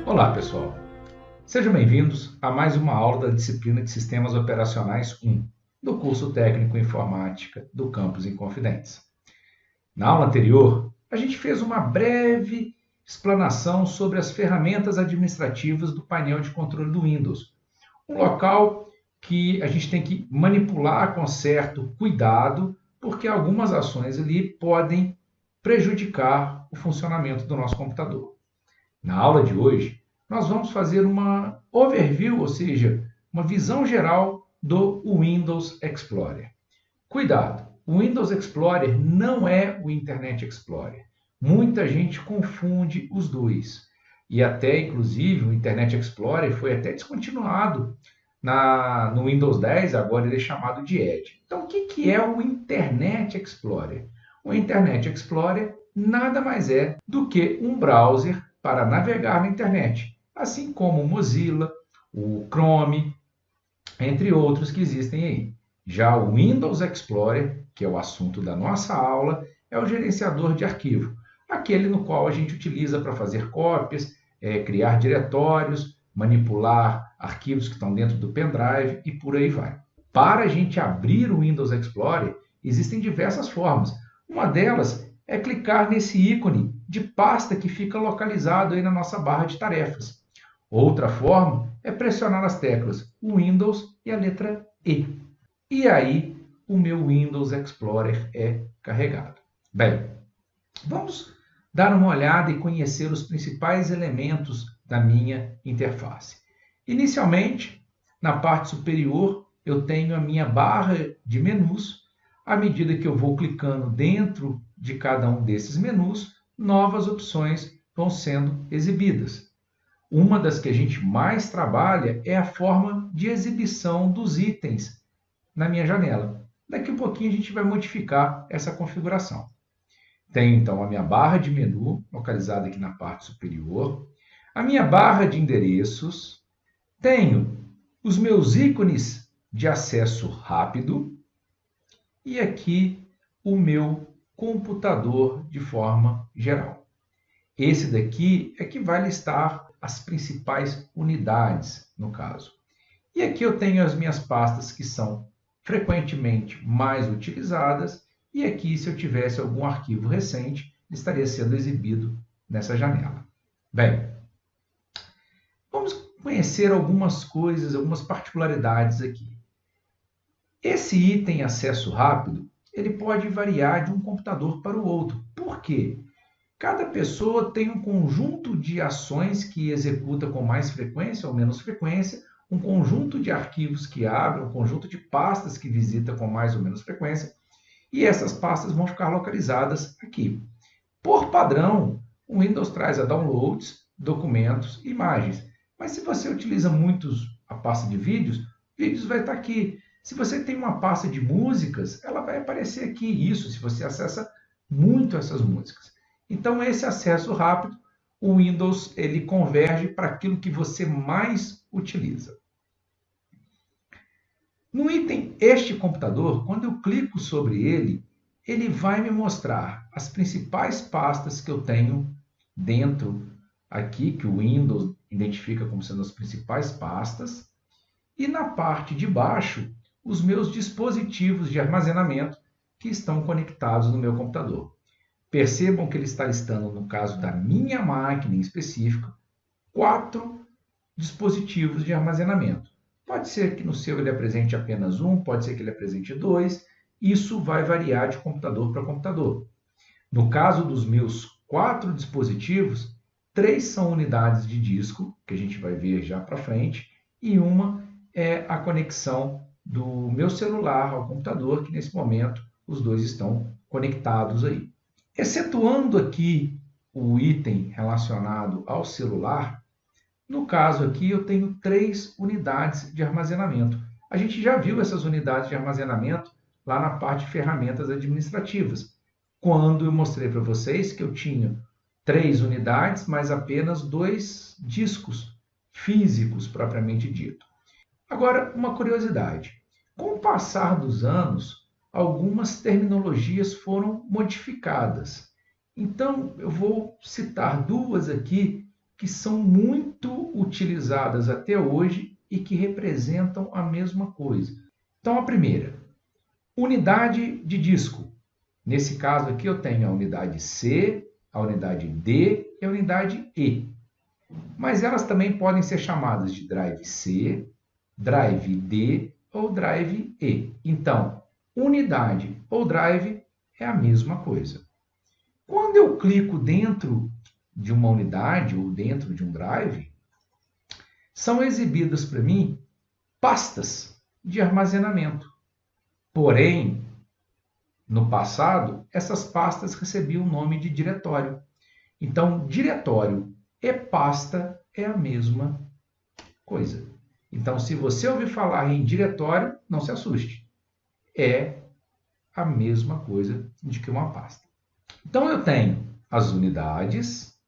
Olá, pessoal. Sejam bem-vindos a mais uma aula da disciplina de Sistemas Operacionais 1, do curso técnico Informática do Campus Inconfidentes. Na aula anterior, a gente fez uma breve explanação sobre as ferramentas administrativas do painel de controle do Windows, um local que a gente tem que manipular com certo cuidado, porque algumas ações ali podem prejudicar o funcionamento do nosso computador. Na aula de hoje, nós vamos fazer uma overview, ou seja, uma visão geral do Windows Explorer. Cuidado, o Windows Explorer não é o Internet Explorer. Muita gente confunde os dois. E até, inclusive, o Internet Explorer foi até descontinuado no Windows 10, agora ele é chamado de Edge. Então, o que é o Internet Explorer? O Internet Explorer nada mais é do que um browser para navegar na internet, assim como o Mozilla, o Chrome, entre outros que existem aí. Já o Windows Explorer, que é o assunto da nossa aula, é o gerenciador de arquivo, aquele no qual a gente utiliza para fazer cópias, criar diretórios, manipular arquivos que estão dentro do pendrive e por aí vai. Para a gente abrir o Windows Explorer, existem diversas formas. Uma delas é clicar nesse ícone de pasta que fica localizado aí na nossa barra de tarefas. Outra forma é pressionar as teclas Windows e a letra E. E aí o meu Windows Explorer é carregado. Bem, vamos dar uma olhada e conhecer os principais elementos da minha interface. Inicialmente, na parte superior, eu tenho a minha barra de menus. À medida que eu vou clicando dentro de cada um desses menus, novas opções vão sendo exibidas. Uma das que a gente mais trabalha é a forma de exibição dos itens na minha janela. Daqui a pouquinho a gente vai modificar essa configuração. Tenho então a minha barra de menu, localizada aqui na parte superior, a minha barra de endereços, tenho os meus ícones de acesso rápido e aqui o meu computador de forma geral. Esse daqui é que vai listar as principais unidades, no caso. E aqui eu tenho as minhas pastas que são frequentemente mais utilizadas, e aqui, se eu tivesse algum arquivo recente, estaria sendo exibido nessa janela. Bem, vamos conhecer algumas coisas, algumas particularidades aqui. Esse item acesso rápido, ele pode variar de um computador para o outro. Por quê? Cada pessoa tem um conjunto de ações que executa com mais frequência ou menos frequência, um conjunto de arquivos que abre, um conjunto de pastas que visita com mais ou menos frequência, e essas pastas vão ficar localizadas aqui. Por padrão, o Windows traz a downloads, documentos e imagens. Mas se você utiliza a pasta de vídeos, vídeos vai estar aqui. Se você tem uma pasta de músicas, ela vai aparecer aqui. Isso se você acessa muito essas músicas. Então, esse acesso rápido, o Windows ele converge para aquilo que você mais utiliza. No item Este computador, quando eu clico sobre ele, ele vai me mostrar as principais pastas que eu tenho dentro aqui, que o Windows identifica como sendo as principais pastas. E na parte de baixo, os meus dispositivos de armazenamento que estão conectados no meu computador. Percebam que ele está listando, no caso da minha máquina em específico, 4 dispositivos de armazenamento. Pode ser que no seu ele apresente apenas um, pode ser que ele apresente 2. Isso vai variar de computador para computador. No caso dos meus 4 dispositivos, 3 são unidades de disco, que a gente vai ver já para frente, e uma é a conexão do meu celular ao computador, que nesse momento os dois estão conectados aí. Excetuando aqui o item relacionado ao celular, no caso aqui eu tenho 3 unidades de armazenamento. A gente já viu essas unidades de armazenamento lá na parte de ferramentas administrativas, quando eu mostrei para vocês que eu tinha 3 unidades, mas apenas 2 discos físicos propriamente dito. Agora, uma curiosidade. Com o passar dos anos, algumas terminologias foram modificadas. Então, eu vou citar 2 aqui que são muito utilizadas até hoje e que representam a mesma coisa. Então, a primeira, unidade de disco. Nesse caso aqui eu tenho a unidade C, a unidade D e a unidade E. Mas elas também podem ser chamadas de drive C, drive D ou drive E. Então, unidade ou drive é a mesma coisa. Quando eu clico dentro de uma unidade ou dentro de um drive, são exibidas para mim pastas de armazenamento. Porém, no passado, essas pastas recebiam o nome de diretório. Então, diretório e pasta é a mesma coisa. Então, se você ouvir falar em diretório, não se assuste. É a mesma coisa de que uma pasta. Então, eu tenho as unidades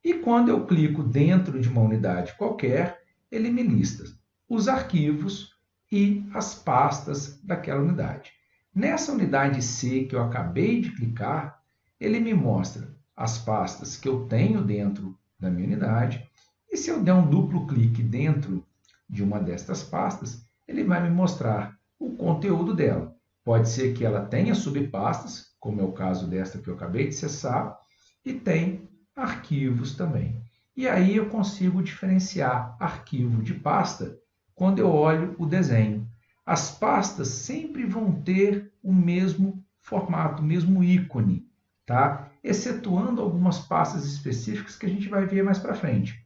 e quando eu clico dentro de uma unidade qualquer, ele me lista os arquivos e as pastas daquela unidade. Nessa unidade C que eu acabei de clicar, ele me mostra as pastas que eu tenho dentro da minha unidade. E se eu der um duplo clique dentro de uma destas pastas, ele vai me mostrar o conteúdo dela. Pode ser que ela tenha subpastas, como é o caso desta que eu acabei de acessar, e tem arquivos também. E aí eu consigo diferenciar arquivo de pasta quando eu olho o desenho. As pastas sempre vão ter o mesmo formato, o mesmo ícone, tá? Excetuando algumas pastas específicas que a gente vai ver mais para frente.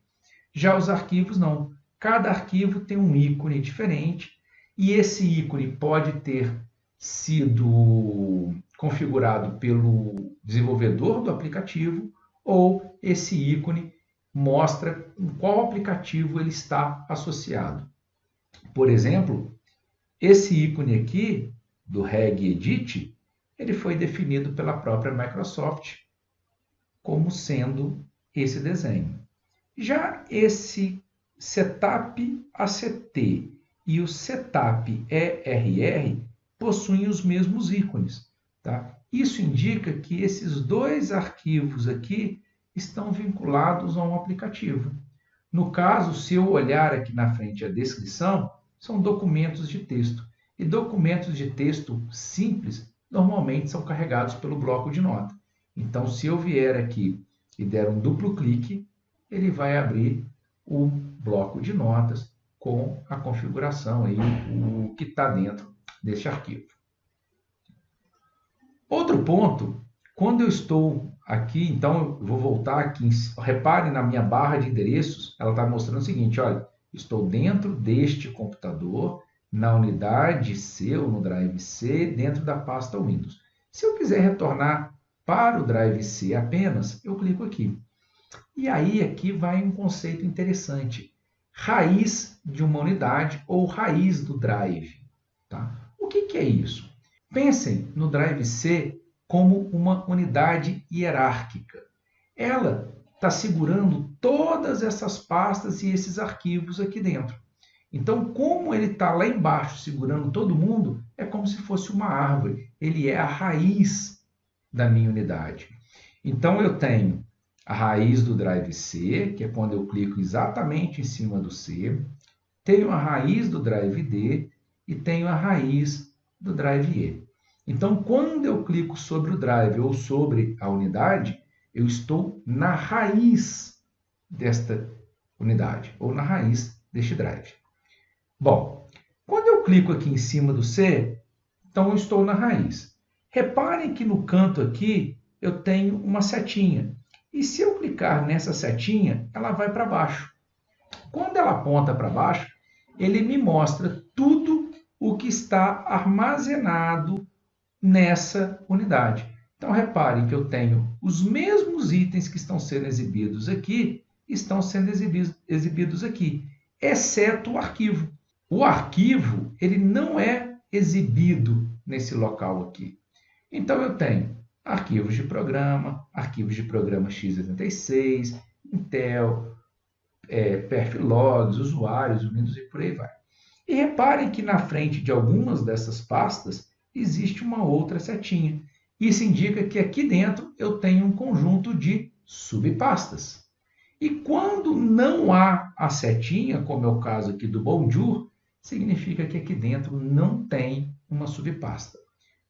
Já os arquivos não. Cada arquivo tem um ícone diferente e esse ícone pode ter sido configurado pelo desenvolvedor do aplicativo ou esse ícone mostra com qual aplicativo ele está associado. Por exemplo, esse ícone aqui do regedit, ele foi definido pela própria Microsoft como sendo esse desenho. Já esse setup ACT e o setup ERR possuem os mesmos ícones, tá? Isso indica que esses dois arquivos aqui estão vinculados a um aplicativo. No caso, se eu olhar aqui na frente a descrição, são documentos de texto. E documentos de texto simples normalmente são carregados pelo bloco de nota. Então, se eu vier aqui e der um duplo clique, ele vai abrir o bloco de notas com a configuração aí, o que está dentro deste arquivo. Outro ponto, quando eu estou aqui, então eu vou voltar aqui, repare na minha barra de endereços, ela está mostrando o seguinte, olha, estou dentro deste computador, na unidade C ou no drive C, dentro da pasta Windows. Se eu quiser retornar para o drive C apenas, eu clico aqui. E aí aqui vai um conceito interessante, raiz de uma unidade ou raiz do drive. Tá? O que é isso? Pensem no drive C como uma unidade hierárquica. Ela está segurando todas essas pastas e esses arquivos aqui dentro. Então, como ele está lá embaixo segurando todo mundo, é como se fosse uma árvore. Ele é a raiz da minha unidade. Então, eu tenho a raiz do drive C, que é quando eu clico exatamente em cima do C. Tenho a raiz do drive D e tenho a raiz do drive E. Então, quando eu clico sobre o drive ou sobre a unidade, eu estou na raiz desta unidade, ou na raiz deste drive. Bom, quando eu clico aqui em cima do C, então eu estou na raiz. Reparem que no canto aqui eu tenho uma setinha. E se eu clicar nessa setinha, ela vai para baixo. Quando ela aponta para baixo, ele me mostra tudo o que está armazenado nessa unidade. Então, reparem que eu tenho os mesmos itens que estão sendo exibidos aqui, estão sendo exibidos aqui, exceto o arquivo. O arquivo, ele não é exibido nesse local aqui. Então, eu tenho arquivos de programa x86, Intel, perflogs, usuários, Windows e por aí vai. E reparem que na frente de algumas dessas pastas existe uma outra setinha. Isso indica que aqui dentro eu tenho um conjunto de subpastas. E quando não há a setinha, como é o caso aqui do Bonjour, significa que aqui dentro não tem uma subpasta.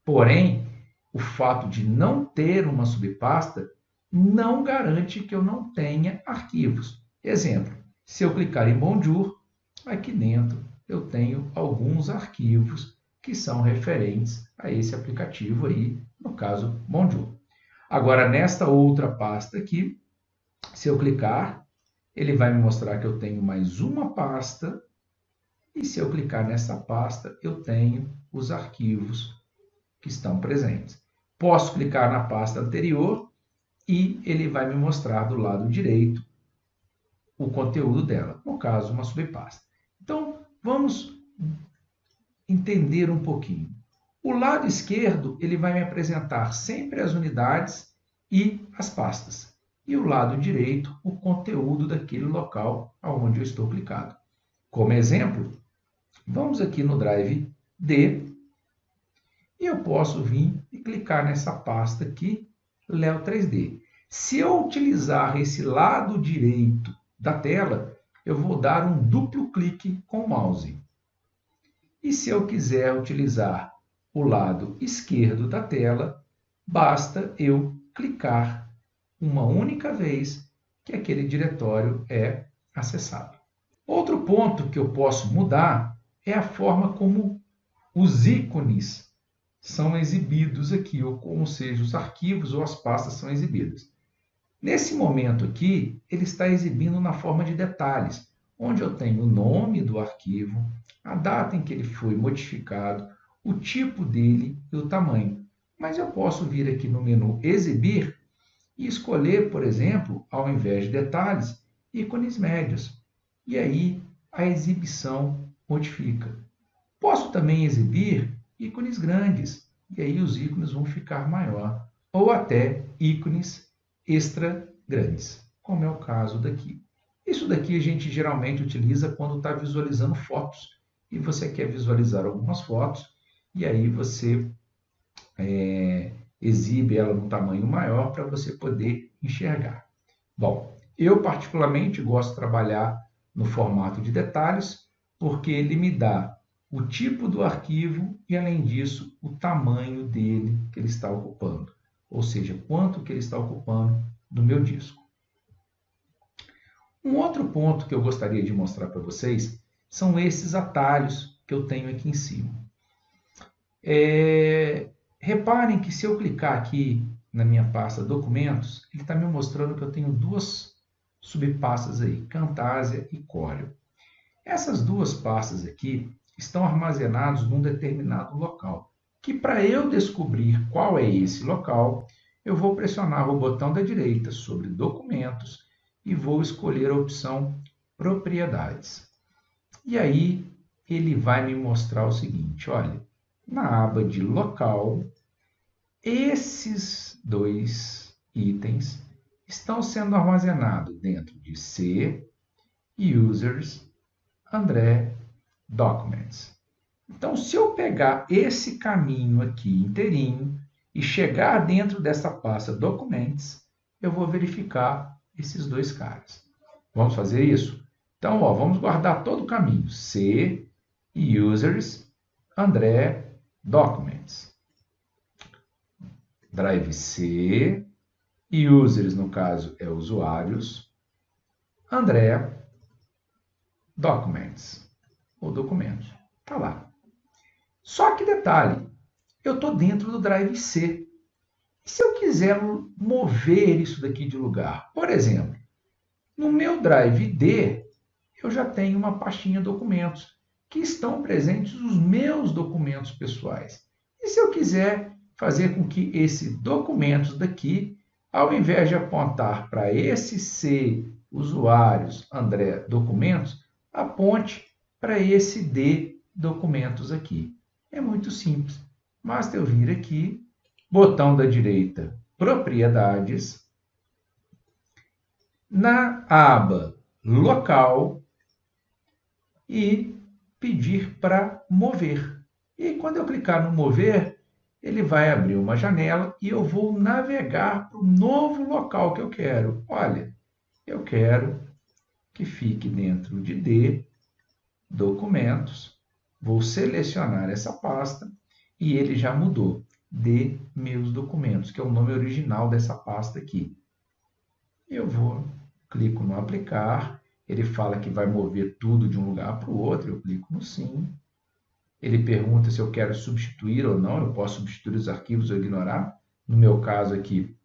Porém, o fato de não ter uma subpasta não garante que eu não tenha arquivos. Exemplo, se eu clicar em Bonjour, aqui dentro eu tenho alguns arquivos que são referentes a esse aplicativo aí, no caso Bonjour. Agora, nesta outra pasta aqui, se eu clicar, ele vai me mostrar que eu tenho mais uma pasta, e se eu clicar nessa pasta, eu tenho os arquivos que estão presentes. Posso clicar na pasta anterior e ele vai me mostrar do lado direito o conteúdo dela, no caso, uma subpasta. Então, vamos entender um pouquinho. O lado esquerdo, ele vai me apresentar sempre as unidades e as pastas. E o lado direito, o conteúdo daquele local onde eu estou clicado. Como exemplo, vamos aqui no Drive D e eu posso vir e clicar nessa pasta aqui, Leo 3D. Se eu utilizar esse lado direito da tela, eu vou dar um duplo clique com o mouse. E se eu quiser utilizar o lado esquerdo da tela, basta eu clicar uma única vez que aquele diretório é acessado. Outro ponto que eu posso mudar é a forma como os ícones são exibidos aqui, ou seja, os arquivos ou as pastas são exibidas. Nesse momento aqui, ele está exibindo na forma de detalhes, onde eu tenho o nome do arquivo, a data em que ele foi modificado, o tipo dele e o tamanho. Mas eu posso vir aqui no menu Exibir e escolher, por exemplo, ao invés de detalhes, ícones médios. E aí a exibição modifica. Posso também exibir ícones grandes, e aí os ícones vão ficar maior, ou até ícones extra grandes, como é o caso daqui. Isso daqui a gente geralmente utiliza quando está visualizando fotos, e você quer visualizar algumas fotos, e aí você exibe ela num tamanho maior para você poder enxergar. Bom, eu particularmente gosto de trabalhar no formato de detalhes, porque ele me dá o tipo do arquivo e, além disso, o tamanho dele que ele está ocupando, ou seja, quanto que ele está ocupando do meu disco. Um outro ponto que eu gostaria de mostrar para vocês são esses atalhos que eu tenho aqui em cima. Reparem que se eu clicar aqui na minha pasta Documentos, ele está me mostrando que eu tenho duas subpastas aí, Camtasia e Corel. Essas duas pastas aqui estão armazenadas num determinado local, que para eu descobrir qual é esse local, eu vou pressionar o botão da direita sobre Documentos e vou escolher a opção Propriedades. E aí ele vai me mostrar o seguinte, olha, na aba de Local, esses dois itens estão sendo armazenados dentro de C, Users, André, Documents. Então, se eu pegar esse caminho aqui inteirinho e chegar dentro dessa pasta Documents, eu vou verificar esses dois caras. Vamos fazer isso? Então, vamos guardar todo o caminho. C, Users, André, Documents. Drive C, Users, no caso, é usuários. André, Documents, ou documentos. Está lá. Só que detalhe, eu estou dentro do Drive C. E se eu quiser mover isso daqui de lugar? Por exemplo, no meu Drive D, eu já tenho uma pastinha documentos, que estão presentes os meus documentos pessoais. E se eu quiser fazer com que esse documentos daqui, ao invés de apontar para esse C, usuários, André, documentos, aponte para esse D, documentos aqui. É muito simples. Basta eu vir aqui, botão da direita, Propriedades, na aba Local e pedir para mover. E quando eu clicar no mover, ele vai abrir uma janela e eu vou navegar para o novo local que eu quero. Olha, eu quero que fique dentro de D, documentos, vou selecionar essa pasta e ele já mudou. D, meus documentos, que é o nome original dessa pasta aqui. Eu clico no aplicar, ele fala que vai mover tudo de um lugar para o outro, eu clico no sim. Ele pergunta se eu quero substituir ou não, eu posso substituir os arquivos ou ignorar. No meu caso aqui,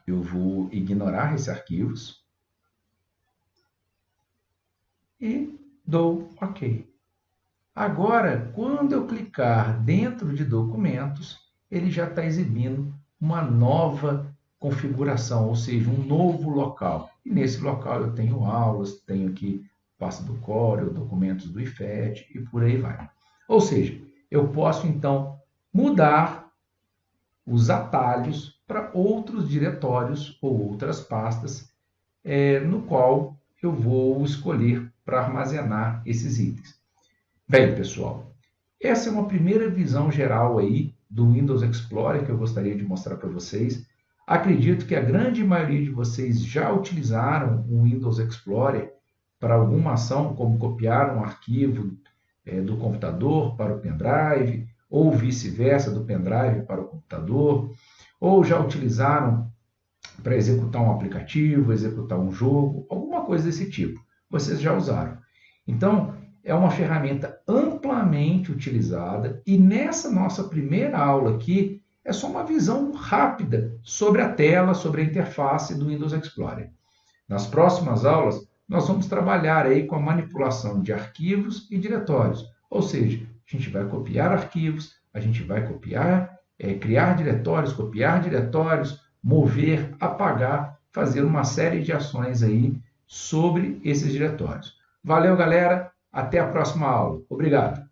eu vou ignorar esses arquivos e dou OK. Agora, quando eu clicar dentro de documentos, ele já está exibindo uma nova configuração, ou seja, um novo local. E nesse local eu tenho aulas, tenho aqui pasta do Corel, documentos do IFET e por aí vai. Ou seja, eu posso então mudar os atalhos para outros diretórios ou outras pastas, no qual eu vou escolher para armazenar esses itens. Bem, pessoal, essa é uma primeira visão geral aí do Windows Explorer que eu gostaria de mostrar para vocês. Acredito que a grande maioria de vocês já utilizaram o Windows Explorer para alguma ação, como copiar um arquivo do computador para o pendrive, ou vice-versa, do pendrive para o computador, ou já utilizaram para executar um aplicativo, executar um jogo, alguma coisa desse tipo. Vocês já usaram. Então, é uma ferramenta amplamente utilizada e nessa nossa primeira aula aqui é só uma visão rápida sobre a tela, sobre a interface do Windows Explorer. Nas próximas aulas, nós vamos trabalhar aí com a manipulação de arquivos e diretórios, ou seja, a gente vai copiar arquivos, a gente vai criar diretórios, copiar diretórios, mover, apagar, fazer uma série de ações aí sobre esses diretórios. Valeu, galera! Até a próxima aula. Obrigado!